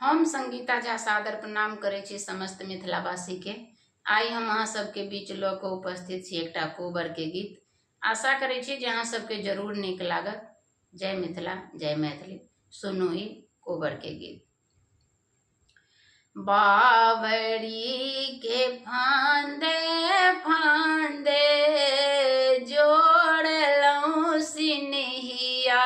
हम संगीता झा सादर प्रणाम करै छी समस्त मिथिलावासी के। आई हम अहाँ सबके बीच लऽ कऽ उपस्थित छी एकटा कोबर के गीत। आशा करै छी जे अहाँ सबके जरूर नीक लागत। जय मिथिला, जय मैथिली। सुनू ई कोबर के गीत। बावड़ी के फांदे फांदे जोड़लहुँ सिनहिया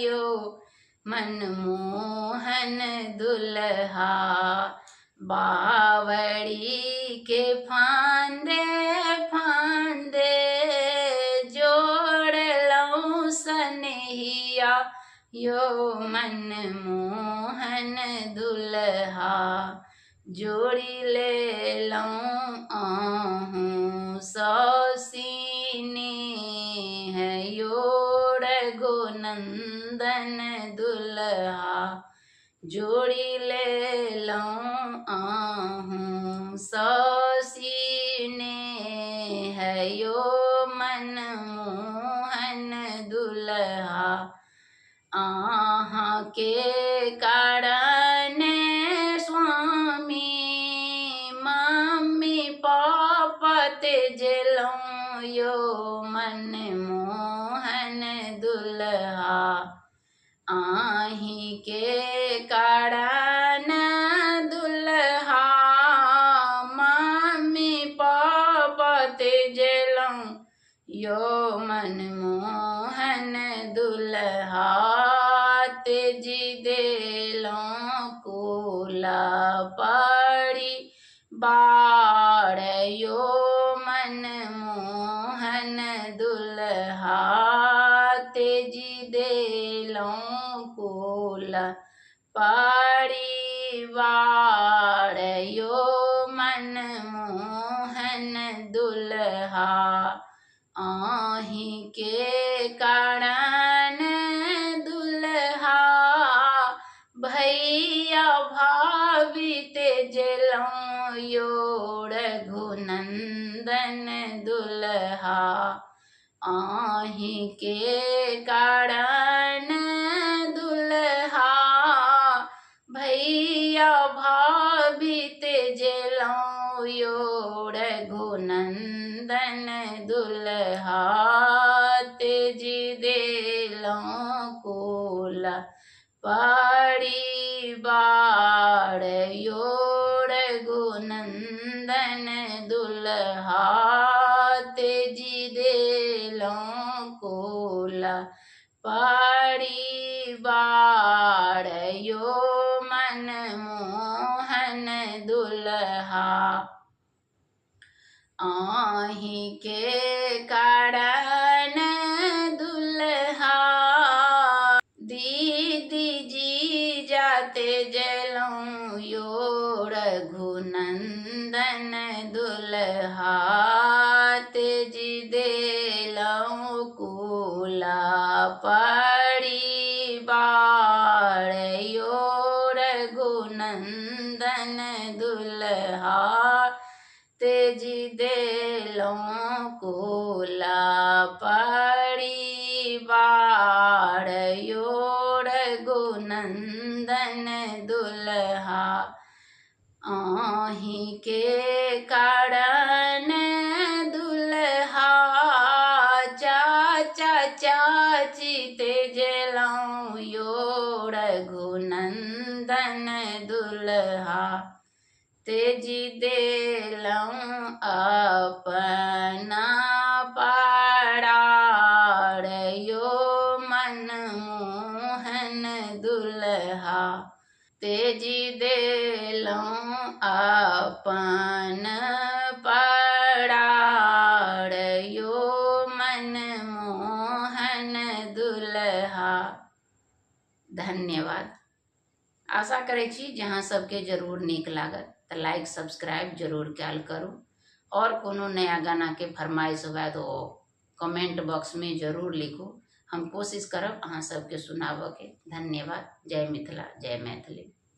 यो, मनमोहन दुल्हा। बावड़ी के फांदे फांदे जोड़लहुँ सनहिया यो, मनमोहन दुल्हा। जोड़ी लेलहुँ अहूँ सौसीने है योड़ गोनंदन दुल्हा। जोड़ी लेलहुँ अहूँ सौसीने है यो, मनमोहन दुल्हा। अहाँ के कारण स्वामी मम्मी पापा तेजलहुँ यो, मनमोहन दुल्हा। आही के कारण दुल्हा मम्मी पापा तेजलहुँ यो, मनमोहन दुल्हा। तेजी देलहुँ कुला पड़ी बाड़ यो, मनमोहन दुल्हा। तेजी देलहुँ कुला पड़ी बाड़ यो, मनमोहन दुल्हा। आही के कारण दुल्हा भैया भाभी तेजलहुँ यो, रघुनंदन दुल्हा। आही के कारण दुल्हा भैया भाभी तेजलहुँ यो, रघुनंदन दुल्हा। तेजी देलहुँ कुला पड़ी बाड़ यो, रघुनंदन दुल्हा। तेजी देलहुँ कुला पड़ी बाड़ यो, मनमोहन दुल्हा। आही के कारण दुल्हा दीदी जी जाते जलऊँ यो, रघुनंदन दुल्हा। तेजी देलऊँ कुला पड़ी बाड़ यो, रघुनंदन दुल्हा। तेजी देलऊँ कुला पड़ी बाड़ यो, रघुनंदन दुल्हा। आही के कारण दुल्हा चाचा चाची तेजलऊँ यो, रघुनंदन दुल्हा। तेजी देलऊँ अपना परार यो, मनमोहन दुल्हा। तेजी देलऊँ अपन परार यो, मनमोहन दुल्हा। धन्यवाद। आशा करै छी जे अहाँ सबके जरूर नीक लागत। तऽ लाइक सब्सक्राइब जरूर कयल करू। और कोनो नया गाना के फरमाइश हुए तो कमेंट बॉक्स में जरूर लिखू। हम कोशिश करब अहाँ सबके सुनाबऽ के। धन्यवाद। जय मिथिला, जय मैथिली।